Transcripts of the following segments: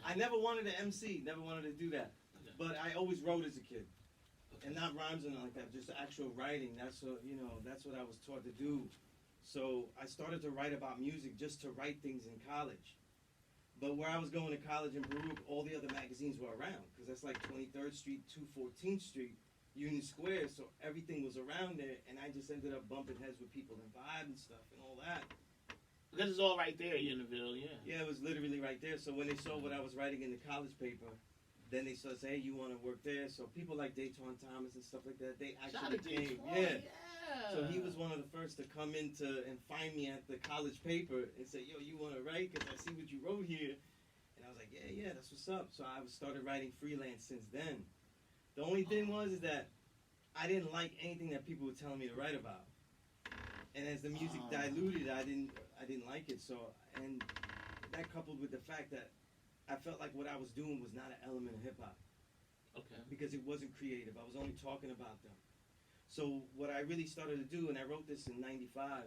I never wanted to MC, never wanted to do that. Okay. But I always wrote as a kid. Okay. And not rhymes and like that, just actual writing. That's what, that's what I was taught to do. So I started to write about music just to write things in college. But where I was going to college in Baruch, all the other magazines were around. Because that's like 23rd Street, 214th Street, Union Square. So everything was around there. And I just ended up bumping heads with people and Vibe and stuff and all that. Because it's all right there, Unionville, yeah. Yeah, it was literally right there. So when they saw what I was writing in the college paper, then they started saying, hey, you want to work there? So people like Dayton Thomas and stuff like that, they actually came. Yeah. So he was one of the first to come in and find me at the college paper and say, yo, you want to write? Because I see what you wrote here. And I was like, yeah, that's what's up. So I started writing freelance since then. The only thing is that I didn't like anything that people were telling me to write about. And as the music diluted, I didn't like it. So, and that coupled with the fact that I felt like what I was doing was not an element of hip-hop. Okay. Because it wasn't creative. I was only talking about them. So what I really started to do, and I wrote this in 95,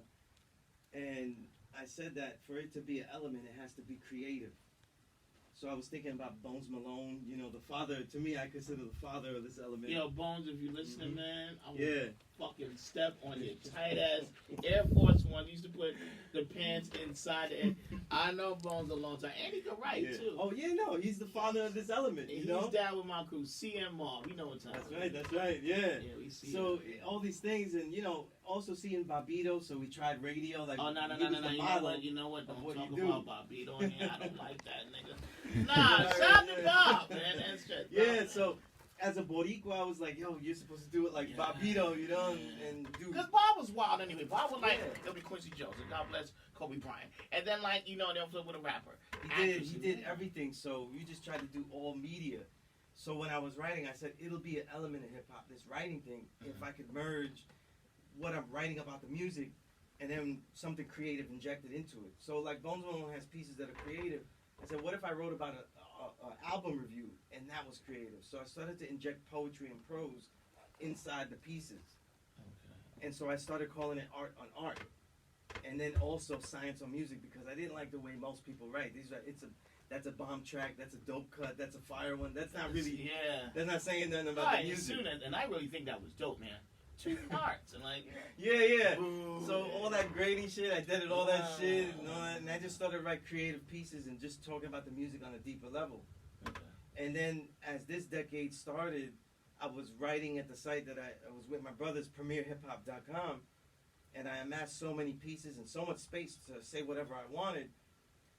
and I said that for it to be an element, it has to be creative. So I was thinking about Bones Malone, the father, to me, I consider the father of this element. Yo, Bones, if you're listening, man, I would Yeah. fucking step on your tight-ass Air Force One. You used to put the pants inside it. I know Bones a long time. And he can write, too. Oh, yeah, no, he's the father of this element, He's down with my crew, CM Mob. You know what time That's right, yeah. Yeah, we see so, all these things, and, also seeing Bobito, so we tried radio. Like, oh, no. You know what? Don't talk about Bobito in here. I don't like that, nigga. Nah, shout to Bob, man. That's just yeah, so as a Boricua, I was like, yo, you're supposed to do it like Bobito, and do. Because Bob was wild anyway. Bob was like, it'll be Quincy Jones, and God bless Kobe Bryant. And then, they'll flip with a rapper. He did everything, so you just tried to do all media. So when I was writing, I said, it'll be an element of hip-hop, this writing thing, if I could merge what I'm writing about the music and then something creative injected into it. So, like, Bones Malone has pieces that are creative. I said, what if I wrote about an album review, and that was creative? So I started to inject poetry and prose inside the pieces. Okay. And so I started calling it art on art. And then also science on music, because I didn't like the way most people write. That's a bomb track, that's a dope cut, that's a fire one. That's not really, that's not saying nothing about the music. And I really think that was dope, man. 2 parts and like yeah. So all that grading shit, I did all that shit and all that, and I just started to write creative pieces and just talking about the music on a deeper level. Okay. And then as this decade started, I was writing at the site that I was with my brothers, premierhiphop.com, and I amassed so many pieces and so much space to say whatever I wanted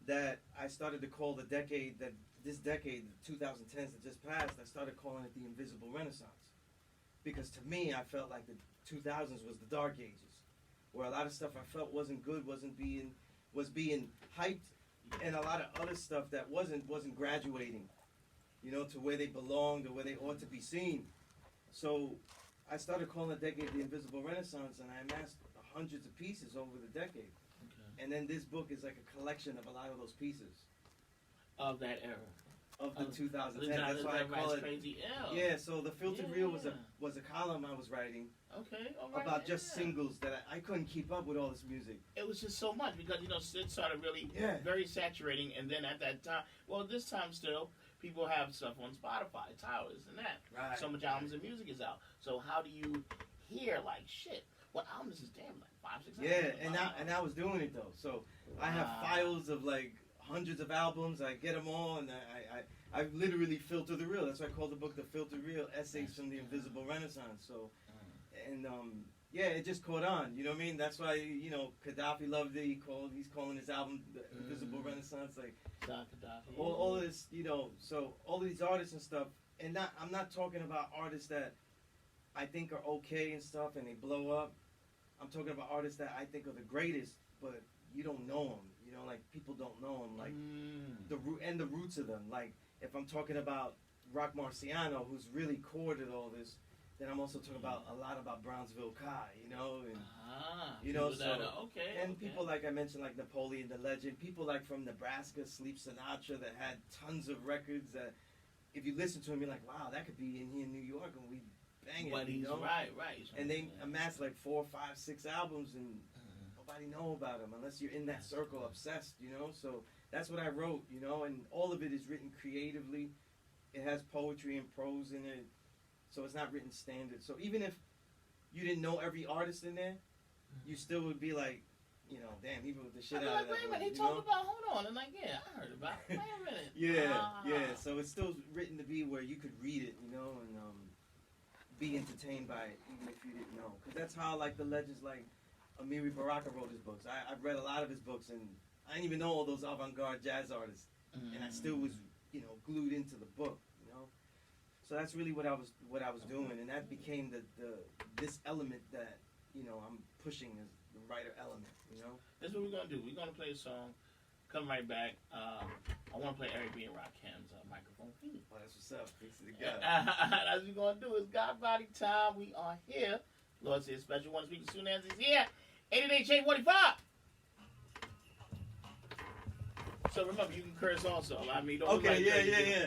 that I started to call this decade, the 2010s that just passed, I started calling it the Invisible Renaissance. Because to me, I felt like the 2000s was the dark ages, where a lot of stuff I felt wasn't good, was being hyped, and a lot of other stuff that wasn't graduating, to where they belonged or where they ought to be seen. So I started calling the decade the Invisible Renaissance, and I amassed hundreds of pieces over the decade. Okay. And then this book is like a collection of a lot of those pieces of that era. Of the 2010, that's why I call it. Crazy L. Yeah, so the Filtered Reel was a column I was writing. Okay, all right, about just singles that I couldn't keep up with all this music. It was just so much because Sid started really very saturating, and then at that time, this time still, people have stuff on Spotify, towers, and that. Right. So much albums and music is out. So how do you hear like shit? What album is this? Damn, like 5, 6. Yeah, and I was doing it though. So I have files of like hundreds of albums. I get them all, and I literally filter the reel. That's why I call the book The Filtered Reel, Essays from the Invisible Renaissance. So, and it just caught on. You know what I mean? That's why Gaddafi loved it. He's calling his album The Invisible Renaissance. Like Gaddafi. All of this, So all these artists and stuff. And I'm not talking about artists that I think are okay and stuff, and they blow up. I'm talking about artists that I think are the greatest, but you don't know them. Like people don't know them. Like the roots of them. Like if I'm talking about Rock Marciano, who's really core to all this, then I'm also talking about a lot about Brownsville Kai, and people like I mentioned, like Napoleon the Legend, people like from Nebraska, Sleep Sinatra, that had tons of records that if you listen to them, you're like, wow, that could be in here in New York, and we bang it. But he's right. And they amassed like 4, 5, 6 albums, and nobody know about them unless you're in that circle, obsessed, So that's what I wrote, you know, and all of it is written creatively. It has poetry and prose in it, so it's not written standard. So even if you didn't know every artist in there, you still would be like, you know, damn, he wrote the shit out of that. Wait a minute, he talked about, hold on, and like, yeah, I heard about it. Wait a minute. Yeah. So it's still written to be where you could read it, you know, and be entertained by it, even if you didn't know. Because that's how, like, the legends like Amiri Baraka wrote his books. I've read a lot of his books, and I didn't even know all those avant-garde jazz artists, and I still was, you know, glued into the book, you know. So that's really what I was doing, and that became this element that, you know, I'm pushing as the writer element, you know. That's what we're gonna do. We're gonna play a song. Come right back. I want to play Eric B. and Rakim's microphone. Oh, that's what's up. Thanks to the God. As we're gonna do is God Body Time. We are here. Lord Sear Special. One speaker Sunez is here. 888-J45. So remember, you can curse also. I mean, don't okay, yeah.